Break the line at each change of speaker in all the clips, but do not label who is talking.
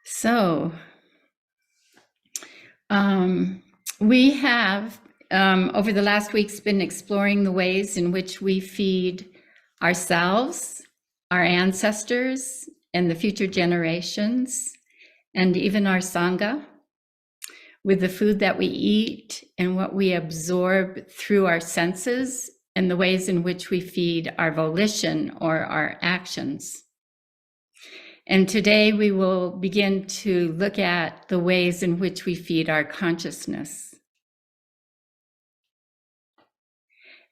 So, we have, over the last weeks, been exploring the ways in which we feed ourselves, our ancestors, and the future generations, and even our Sangha, with the food that we eat and what we absorb through our senses, and the ways in which we feed our volition or our actions. And today we will begin to look at the ways in which we feed our consciousness.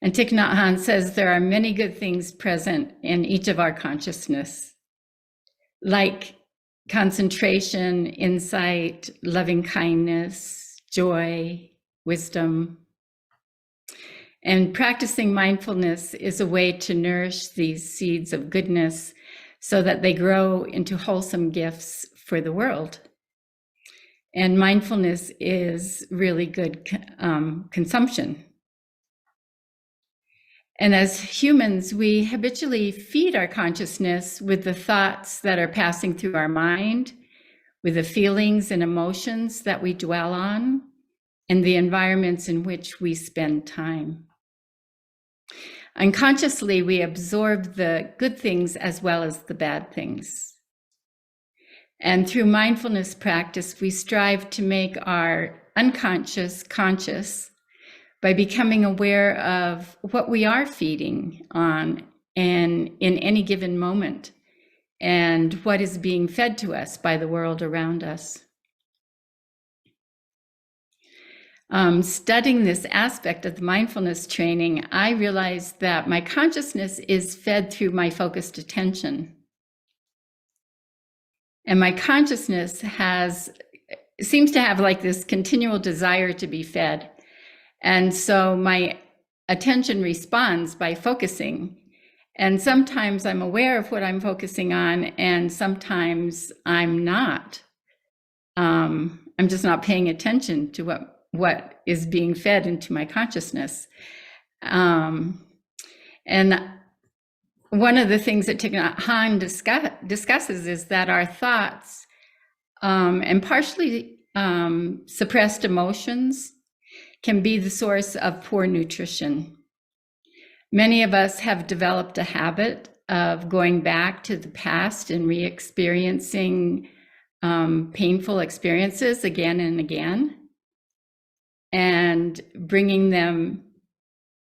And Thich Nhat Hanh says there are many good things present in each of our consciousness, like concentration, insight, loving kindness, joy, wisdom. And practicing mindfulness is a way to nourish these seeds of goodness so that they grow into wholesome gifts for the world. And mindfulness is really good consumption. And as humans, we habitually feed our consciousness with the thoughts that are passing through our mind, with the feelings and emotions that we dwell on, and the environments in which we spend time. Unconsciously, we absorb the good things as well as the bad things. And through mindfulness practice, we strive to make our unconscious conscious by becoming aware of what we are feeding on and in any given moment, and what is being fed to us by the world around us. Studying this aspect of the mindfulness training, I realized that my consciousness is fed through my focused attention. And my consciousness seems to have like this continual desire to be fed. And so my attention responds by focusing. And sometimes I'm aware of what I'm focusing on, and sometimes I'm not. I'm just not paying attention to what is being fed into my consciousness. And one of the things that Thich Nhat Hanh discusses is that our thoughts and partially suppressed emotions can be the source of poor nutrition. Many of us have developed a habit of going back to the past and re-experiencing painful experiences again and again, and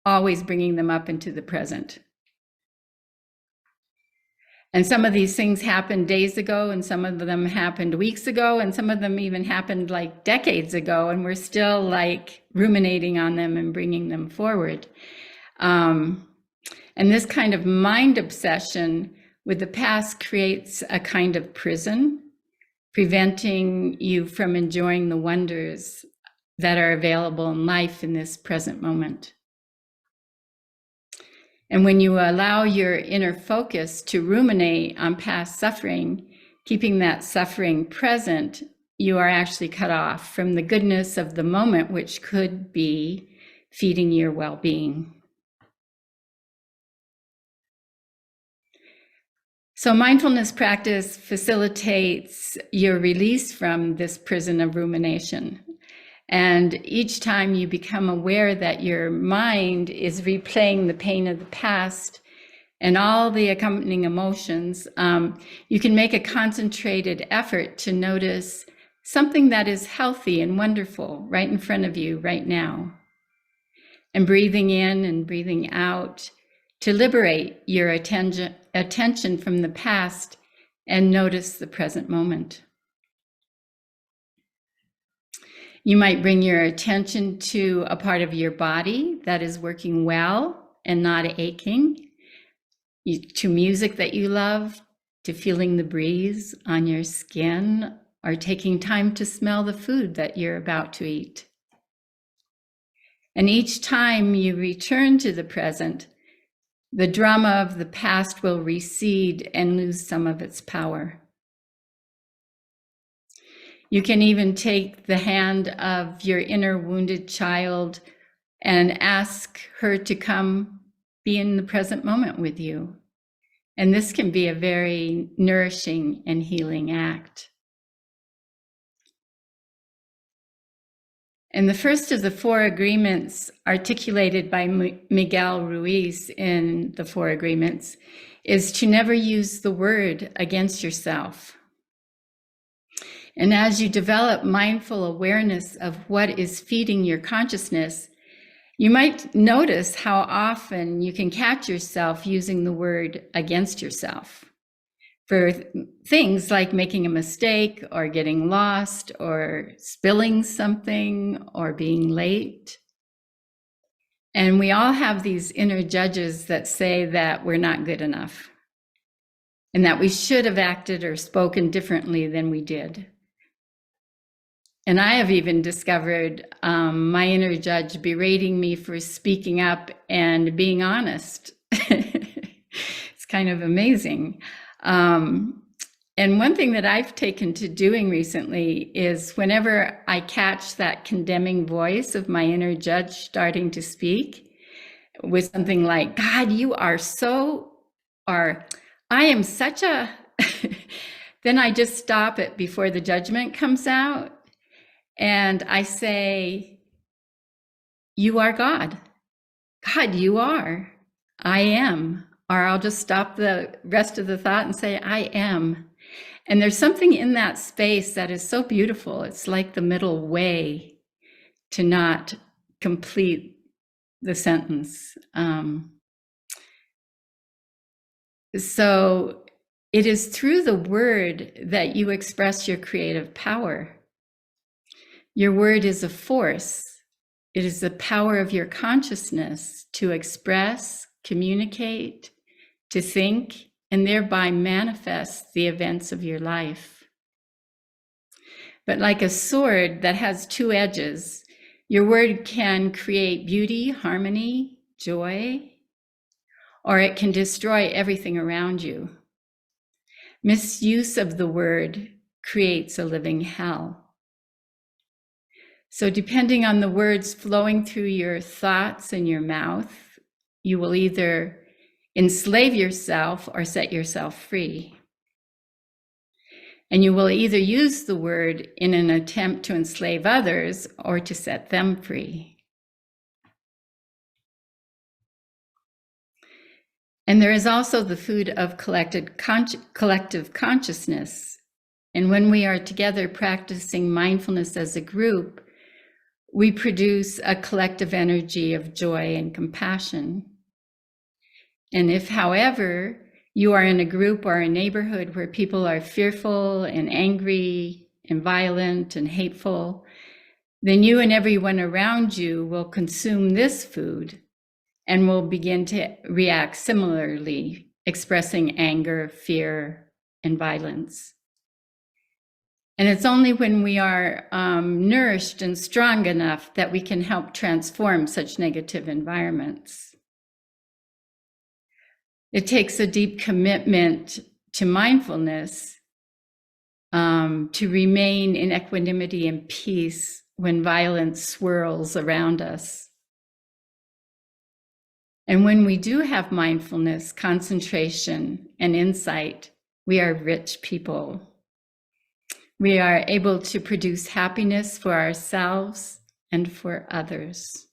always bringing them up into the present. And some of these things happened days ago, and some of them happened weeks ago, and some of them even happened like decades ago, and we're still like ruminating on them and bringing them forward. And this kind of mind obsession with the past creates a kind of prison, preventing you from enjoying the wonders that are available in life in this present moment. And when you allow your inner focus to ruminate on past suffering, keeping that suffering present, you are actually cut off from the goodness of the moment, which could be feeding your well-being. So mindfulness practice facilitates your release from this prison of rumination. And each time you become aware that your mind is replaying the pain of the past and all the accompanying emotions, you can make a concentrated effort to notice something that is healthy and wonderful right in front of you right now. And breathing in and breathing out to liberate your attention from the past and notice the present moment. You might bring your attention to a part of your body that is working well and not aching, to music that you love, to feeling the breeze on your skin, or taking time to smell the food that you're about to eat. And each time you return to the present, the drama of the past will recede and lose some of its power. You can even take the hand of your inner wounded child and ask her to come be in the present moment with you. And this can be a very nourishing and healing act. And the first of the 4 agreements articulated by Miguel Ruiz in the 4 agreements is to never use the word against yourself. And as you develop mindful awareness of what is feeding your consciousness, you might notice how often you can catch yourself using the word against yourself for things like making a mistake or getting lost or spilling something or being late. And we all have these inner judges that say that we're not good enough and that we should have acted or spoken differently than we did. And I have even discovered my inner judge berating me for speaking up and being honest. It's kind of amazing. And one thing that I've taken to doing recently is whenever I catch that condemning voice of my inner judge starting to speak with something like, God, you are so, or I am such a, then I just stop it before the judgment comes out. And I say, you are God. God, you are. I am. Or I'll just stop the rest of the thought and say, I am. And there's something in that space that is so beautiful. It's like the middle way to not complete the sentence. So it is through the word that you express your creative power. Your word is a force. It is the power of your consciousness to express, communicate, to think, and thereby manifest the events of your life. But like a sword that has 2 edges, your word can create beauty, harmony, joy, or it can destroy everything around you. Misuse of the word creates a living hell. So depending on the words flowing through your thoughts and your mouth, you will either enslave yourself or set yourself free. And you will either use the word in an attempt to enslave others or to set them free. And there is also the food of collective consciousness. And when we are together practicing mindfulness as a group, we produce a collective energy of joy and compassion. And if, however, you are in a group or a neighborhood where people are fearful and angry and violent and hateful, then you and everyone around you will consume this food and will begin to react similarly, expressing anger, fear, and violence. And it's only when we are nourished and strong enough that we can help transform such negative environments. It takes a deep commitment to mindfulness to remain in equanimity and peace when violence swirls around us. And when we do have mindfulness, concentration, and insight, we are rich people. We are able to produce happiness for ourselves and for others.